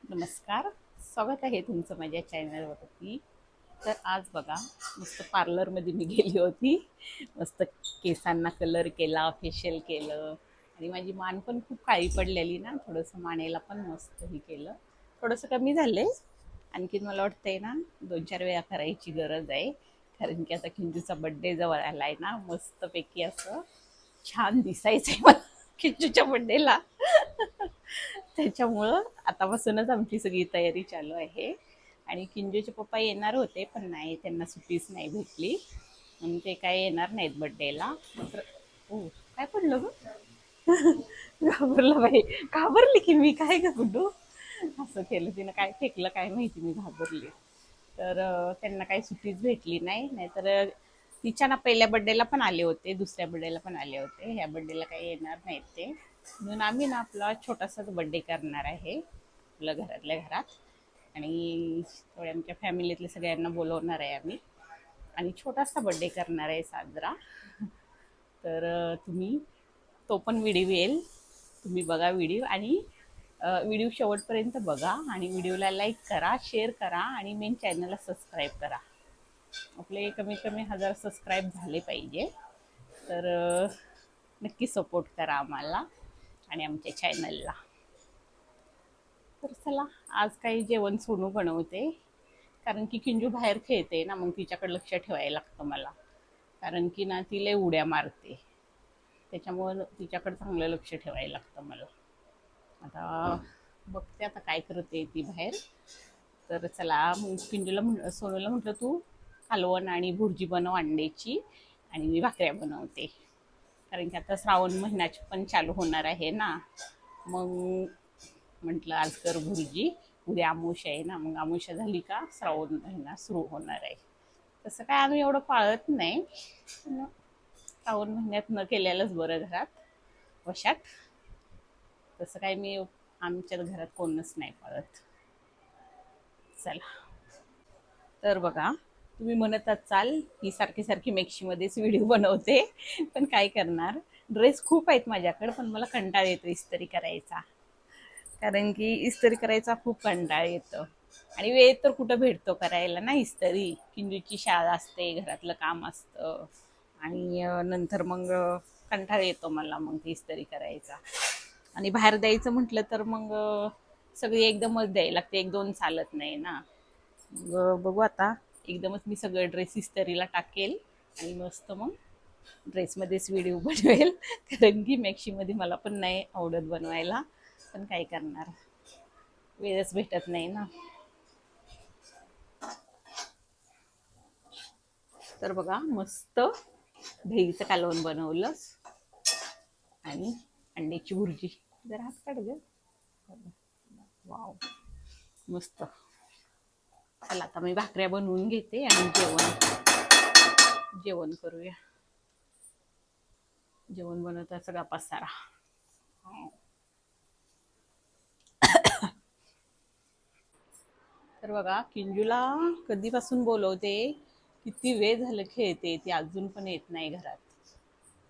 नमस्कार. स्वागत आहे तुमचं माझ्या चॅनलवरती. तर आज बघा, मस्त पार्लरमध्ये मी गेली होती. मस्त केसांना कलर केला, फेशियल केलं आणि माझी मान पण खूप काळी पडलेली ना, थोडंसं मानेला पण मस्त हे केलं. थोडंसं कमी झालंय. आणखीन मला वाटतंय ना 2-4 वेळा करायची गरज आहे. कारण की आता किंजूचा बर्थडे जवळ आलाय ना, मस्तपैकी असं छान दिसायचंय मला किंजूच्या बर्थडेला. त्याच्यामुळं आतापासूनच आमची सगळी तयारी चालू आहे. आणि किंजूचे पप्पा येणार होते पण नाही, त्यांना सुट्टीच नाही भेटली आणि ते काय येणार नाहीत बड्डेला. तर ओ, काय पडलं ग? घाबरलं बाई. घाबरली की मी, काय ग गुड्डू? असं केलं तिनं, काय फेकलं काय माहिती, मी घाबरली. तर त्यांना काही सुट्टीच भेटली नाही. नाहीतर तिच्या ना पहिल्या बड्डेला पण आले होते, दुसऱ्या बड्डेला पण आले होते. ह्या बड्डेला काही येणार नाहीत ते. म्हणून आम्ही ना आपला छोटासाच बड्डे करणार आहे आपल्या घरातल्या घरात. आणि थोड्या आमच्या फॅमिलीतल्या सगळ्यांना बोलवणार आहे आम्ही आणि छोटासा बड्डे करणार आहे साजरा. तर तुम्ही तो पण व्हिडिओ येईल, तुम्ही बघा व्हिडिओ. आणि व्हिडिओ शेवटपर्यंत बघा आणि व्हिडिओला लाईक करा, शेअर करा आणि मेन चॅनलला सबस्क्राईब करा. आपले कमीत कमी 1000 सबस्क्राईब झाले पाहिजे. तर नक्की सपोर्ट करा आम्हाला आणि आमच्या चॅनलला. तर चला, आज काही जेवण सोनू बनवते. कारण की किंजू बाहेर खेळते ना, मग तिच्याकडे लक्ष ठेवायला लागतं मला. कारण की ना ती लय उड्या मारते, त्याच्यामुळं तिच्याकडे चांगलं लक्ष ठेवायला लागतं मला. आता बघते आता काय करते ती बाहेर. तर चला, मग सोनूला म्हटलं तू कालवण आणि भुर्जी बनव अंड्याची आणि मी भाकऱ्या बनवते. कारण की आता श्रावण महिन्याची पण चालू होणार आहे ना. मग म्हटलं आज कर भुर्जी, उद्या आमुषा आहे ना, मग आमुषा झाली का श्रावण महिना सुरू होणार आहे. तसं काय आम्ही एवढं पाळत नाही, पण श्रावण महिन्यात न केलेलंच बरं घरात वशात. तसं काय मी आमच्या घरात कोणच नाही पाळत. चला, तर बघा, तुम्ही म्हणत चाल ही सारखी सारखी मेक्शीमध्येच व्हिडिओ बनवते. पण काय करणार, ड्रेस खूप आहेत माझ्याकडे पण मला कंटाळा येतो इस्त्री करायचा. कारण की इस्त्री करायचा खूप कंटाळा येतो आणि वेळ तर कुठं भेटतो करायला ना इस्त्री. किंजूची शाळा असते, घरातलं काम असतं आणि नंतर मग कंटाळा येतो मला मग ती इस्त्री करायचा. आणि बाहेर द्यायचं म्हटलं तर मग सगळी एकदमच द्यायला लागते, एक दोन चालत नाही ना. मग बघू आता, एकदमच मी सगळं ड्रेस इस्त्रीला टाकेल आणि मस्त मग ड्रेसमध्येच व्हिडिओ बनवेल. कारण की मॅक्शीमध्ये मला पण नाही आवडत बनवायला, पण काय करणार, वेळच भेटत नाही ना. तर बघा, मस्त दहीचं कालवण बनवलं आणि अंड्याची भुर्जी. जरा हात काढ ग. वाव, मस्त. चला, आता मी भाकऱ्या बनवून घेते आणि जेवण करूया. जेवण बनवता सगळा पसारा. तर बघा, किंजूला कधीपासून बोलवते, किती वेळ झालं खेळते, ती अजून पण येत नाही घरात.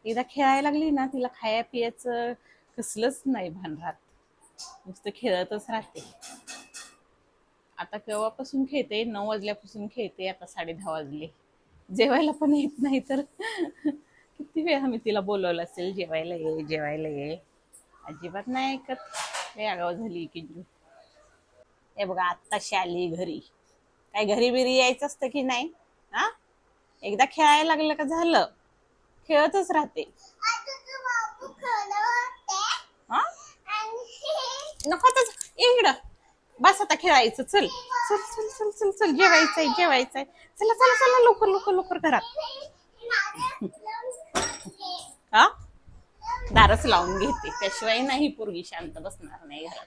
एकदा खेळायला लागली ना, तिला खाया पियाचं कसलंच नाही भान राहत, नुसतं खेळतच राहते. आता केव्हापासून खेळते, 9 वाजल्यापासून खेळते, आता 10:30 वाजले. जेवायला पण येत नाही तर किती वेळा मी तिला बोलवलं असेल, जेवायला ये जेवायला ये, अजिबात नाही ऐकत. लय आगाव झाली किंजू. हे बघा, आत्ताशी आली घरी. काय घरी बिरी यायचं असतं की नाही? हा, एकदा खेळायला लागलं का झालं, खेळतच राहते. हा, नको आता, इकडं बस, आता खेळायचं. चल चल चल चल चल चल, जेवायचंय जेवायचंय. चला चला चला, लवकर लवकर लवकर घरात. हा, दारच लावून घेते, त्याशिवाय नाही पोरगी शांत बसणार नाही घरात.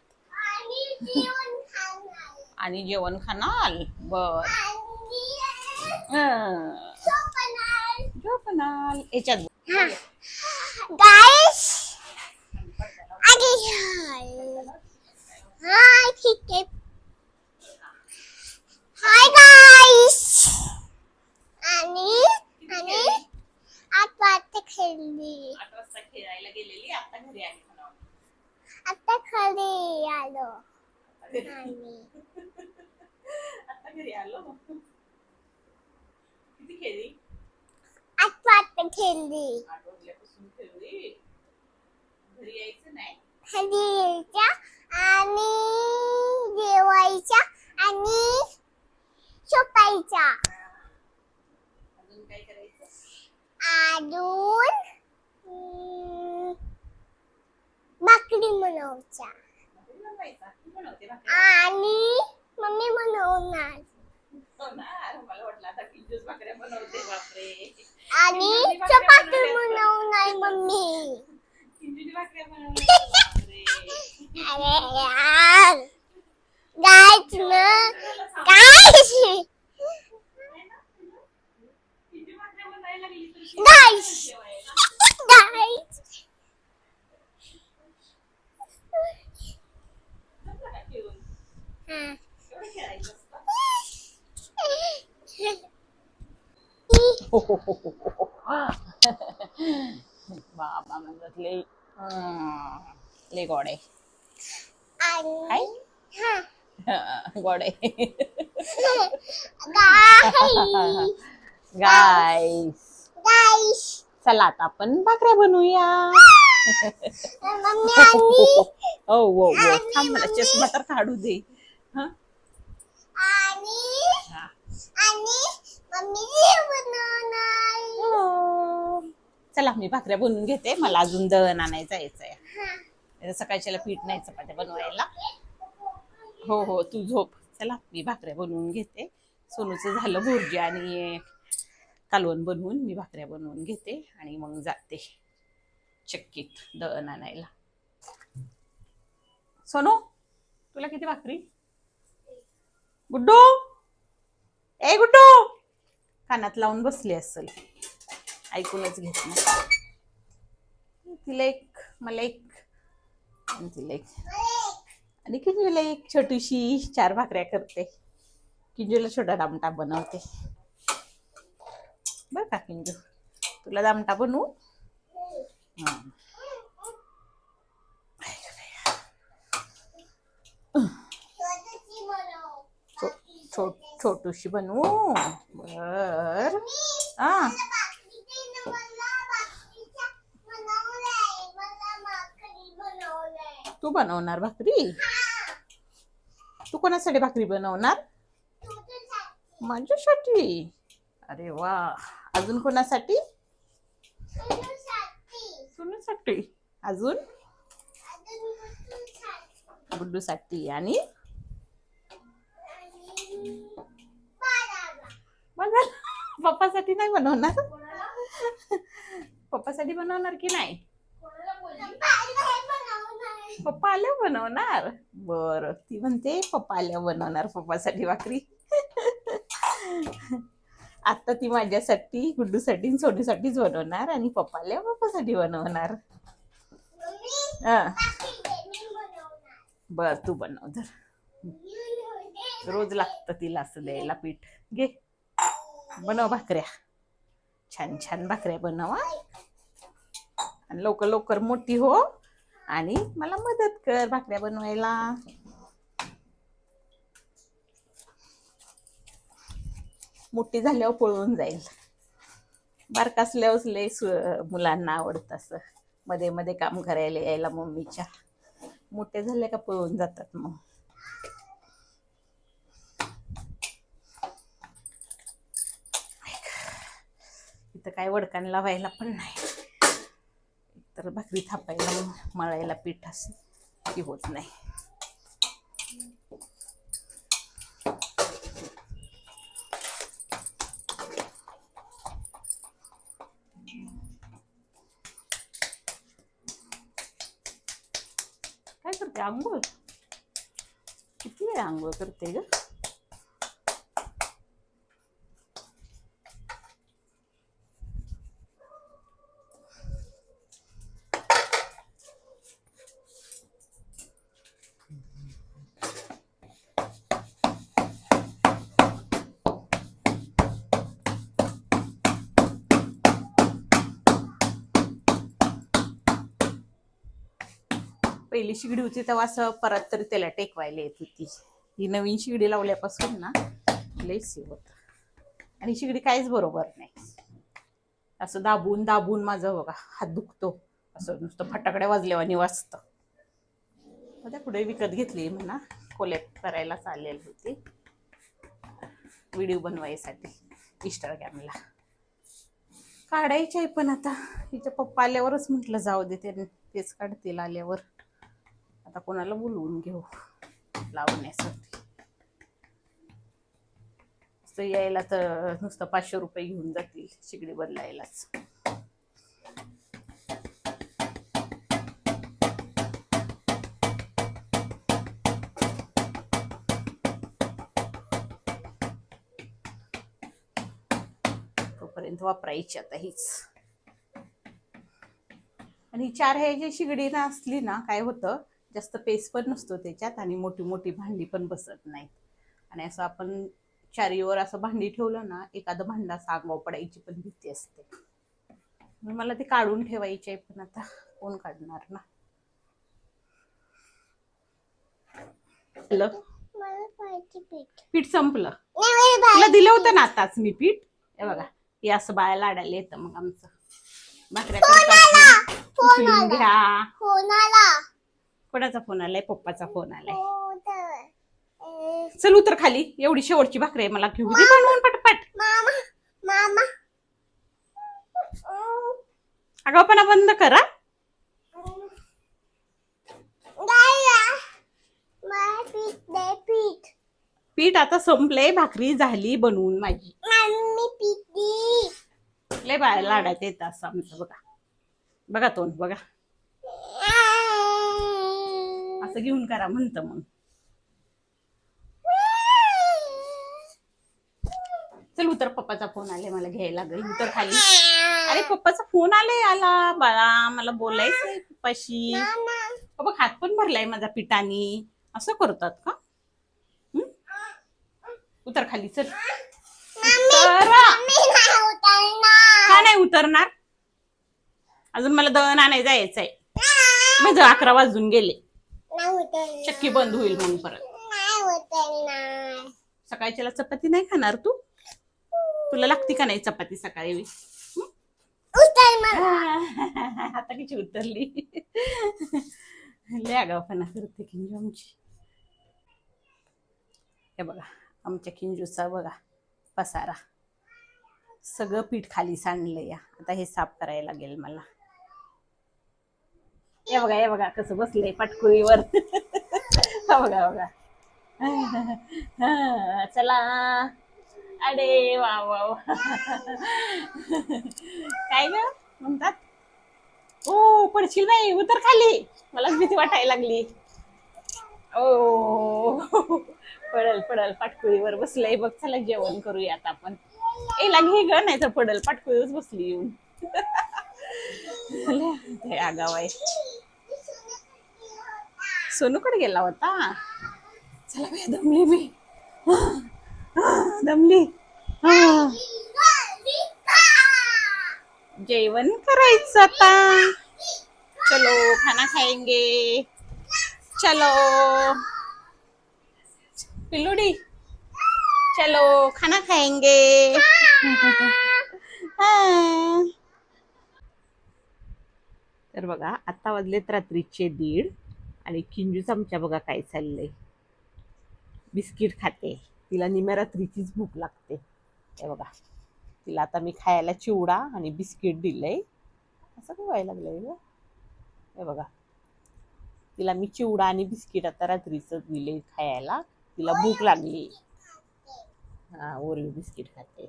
आणि जेवण खाणार बर. झोपणार याच्यात. गाईस, हाय ठीक आहे. Hi guys. आणि आणि 8 वाजता खेळली, 8 वाजता खेळायला गेलेली, आता घरी आली. आता घरी आलो. आता घरी आलो. किती खेळली? 8 वाजता खेळली. 8 वाजल्यापासून खेळली. घरी यायचं नाही. खाली यायच्या आणि जेवायच्या आणि झोपायच्या. अजून काय करायचं? अजून भाकरी बनवायच्या भाकरी बनवायचा. तू बनवते भाकरी? आणि मम्मी बनवणार हो ना. मला वाटलं आता किंजूस भाकऱ्या बनवते. बापरे. आणि चपाती बनवणार मम्मी. किंजूची भाकऱ्या बनवते. बापरे. अरे यार गाईच ना गाईस किंजू भाकऱ्या बनायला लागली तर गाईस जेवायला. गाईस जमलं का खेळून? एवढं खेळायचं असतं? बाबा म्हणत ले गोड आहे. काय? गोड आहे. गाईस चला आता आपण भाकऱ्या बनवूया. मम्मी आणि हो थांब मला चष्मा तर काढू दे. हा आणि मम्मी बनवणार. चला मी भाकऱ्या बनवून घेते. मला अजून दळण आणायचं यायचंय. सकाळच्याला पीठ नाही चपात्या बनवायला. हो तू झोप. चला मी भाकऱ्या बनवून घेते. सोनूचं झालं भुर्जी आणि कालवण बनवून. मी भाकऱ्या बनवून घेते आणि मग जाते चक्कीत दळण आणायला. सोनू तुला किती भाकरी? गुड्डू ए गुड्डू कानात लावून बसली असेल. ऐकूनच घेत नाही. तिला एक मला एक आणि तिला एक आणि किंजूला एक छोटीशी 4 भाकऱ्या करते. किंजूला छोटा दामटा बनवते. बरं का किंजू तुला दामटा बनवू? छोटूशी बनवू. बर तू बनवणार भाकरी? तू कोणासाठी भाकरी बनवणार? माझ्यासाठी. अरे वा. अजून कोणासाठी? सोनूसाठी. अजून गुड्डूसाठी आणि पप्पासाठी नाही बनवणार? पप्पासाठी बनवणार की नाही? पप्पा आल्यावर बनवणार. बर ती म्हणते पप्पा आल्यावर बनवणार पप्पासाठी भाकरी. आता ती माझ्यासाठी गुड्डूसाठी सोडूसाठीच बनवणार आणि पप्पा आल्यावर पप्पासाठी बनवणार. बर तू बनव धर. रोज लागतं तिला असं द्यायला पीठ. घे बनव भाकऱ्या. छान छान भाकऱ्या बनवा आणि लवकर लवकर मोठी हो आणि मला मदत कर भाकऱ्या बनवायला. मोठी झाल्यावर पळून जाईल. बारकासल्यावर लय मुलांना आवडतं असं मध्ये मध्ये काम करायला यायला मम्मीच्या. मोठे झाले का पळून जातात मग. इथं काय वडकान लावायला पण नाही. तर भाकरी थापायला मळायला पीठ असं की होत नाही. काय करते? आंघोळ? किती वेळ आंघोळ करते ग? पहिली शिगडी होती तेव्हा असं परत तरी त्याला टेकवायला येत होती. ही नवीन शिगडी लावल्यापासून ना लई सेव होत. आणि शिगडी काहीच बरोबर नाही. असं दाबून दाबून माझं बघा हात दुखतो. असं नुसतं फटाकड्या वाजल्यावानी वाजतं. त्या पुढे विकत घेतली म्हणा, कोलॅप करायला चाललेली होती व्हिडिओ बनवायसाठी इंस्टाग्रामला. काढायची आहे पण आता तिच्या पप्पा आल्यावरच म्हटलं जाऊ दे, तेच काढतील आल्यावर. आता कोणाला बोलवून घेऊ लावण्यासाठी. यायला तर नुसतं 500 रुपये घेऊन जातील शिगडी बदलायलाच. तोपर्यंत वापरायची आता हीच. आणि 4 ह्याची शिगडी ना असली ना काय होतं, जास्त पेस पण नसतो त्याच्यात आणि मोठी मोठी भांडी पण बसत नाहीत. आणि असं आपण चारीवर असं भांडी ठेवलं ना, एखादं भांडा सांगाव पडायची पण भीती असते. मला ते काढून ठेवायचे आहे पण आता कोण काढणार ना. मला पाहिजे पीठ. पीठ संपलं. नाही, मला तुला दिलं होतं ना आताच मी पीठ. हे बघा, हे असं बाया लाडायला येतं मग आमचं. भाकऱ्या करतात ना, उचलून घ्या. फोन आला. कोणाचा फोन आलाय? पप्पाचा फोन आलाय. हो तर. चल उतर खाली, एवढी शेवटची भाकरी आहे, मला घेऊ दे बनवून पटपट. मामा मामा आगाऊपणा बंद करा. पीठ दे पीठ. पीठ आता संपलंय, भाकरी झाली बनवून माझी. मम्मी पीठ दे. लय बाया लाडात येत असं आमचं. बघा बघा तोंड बघा, असं घेऊन करा म्हणतं मग. चल उतर, पप्पाचा फोन आलाय, मला घ्यायला लागेल. उतर खाली. अरे पप्पाचा फोन आला बाळा, मला बोलायचंय पप्पाशी. बघ हात पण भरलाय माझा पिठानी. असं करतात का? उतर खाली चल. का नाही उतरणार? अजून मला दळण आणायला जायचंय. माझं 11 वाजून गेले. चक्की बंद होईल मग परत. सकाळच्याला चपाती नाही खाणार तू? तुला लागती का नाही चपाती सकाळी? आता किती उतरली. लय आगाऊपणा करते किंजू आमची. हे बघा आमच्या किंजूचा बघा पसारा. सगळं पीठ खाली सांडलंय. आता हे साफ करायला लागेल मला. हे बघा कसं बसलंय पाटकुळीवर. बघा बघा. चला. अरे वा वा वा. काय ग म्हणतात? ओ पडशील बाई, उतर खाली. मलाच भीती वाटायला लागली. ओ पडल पडल, पाटकुळीवर बसलंय बघ. चला जेवण करूया आता आपण. एला घे ग, नाही तर पडल. पाटकुळीवरच बसली येऊन. आगाव आहे. सोनूकडे गेला होता. चला बाई, दमली मी. दमली. जेवण करायचं आता. चलो खाना खाएंगे. चलो पिल्लूडी, चलो खाना खाएंगे. तर बघा आता वाजलेत रात्रीचे 1:30 आणि किंजूच आमच्या बघा काय चाललंय. बिस्किट खाते. तिला निम्या रात्रीचीच भूक लागते. हे बघा, तिला आता मी खायला चिवडा आणि बिस्किट दिलंय. असं काय व्हायला लागलंय ग? हे बघा, तिला मी चिवडा आणि बिस्किट आता रात्रीचं दिले खायला. तिला भूक लागली. हा, ओरिओ बिस्किट खाते.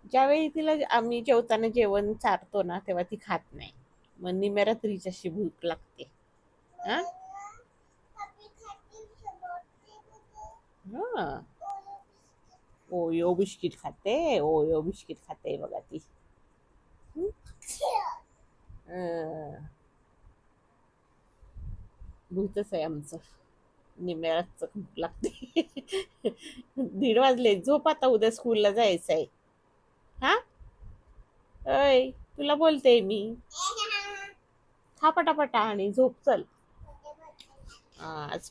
ज्यावेळी तिला आम्ही जेवताना जेवण चारतो ना, तेव्हा ती खात नाही. मग निम्या रात्रीची अशी भूक लागते. हा, ओयो बिस्किट खाते. ओयो बिस्किट खाते बघा ती. भूतच आहे आमचं. निम्या रातचं भूक लागते. 1:30 वाजले. झोप आता, उद्या स्कूलला जायचं आहे. हा अय, तुला बोलते मी. खा पटापटा आणि झोप. चल आज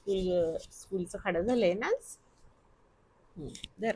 स्कूलचं खाडं झालंय ना आज. धर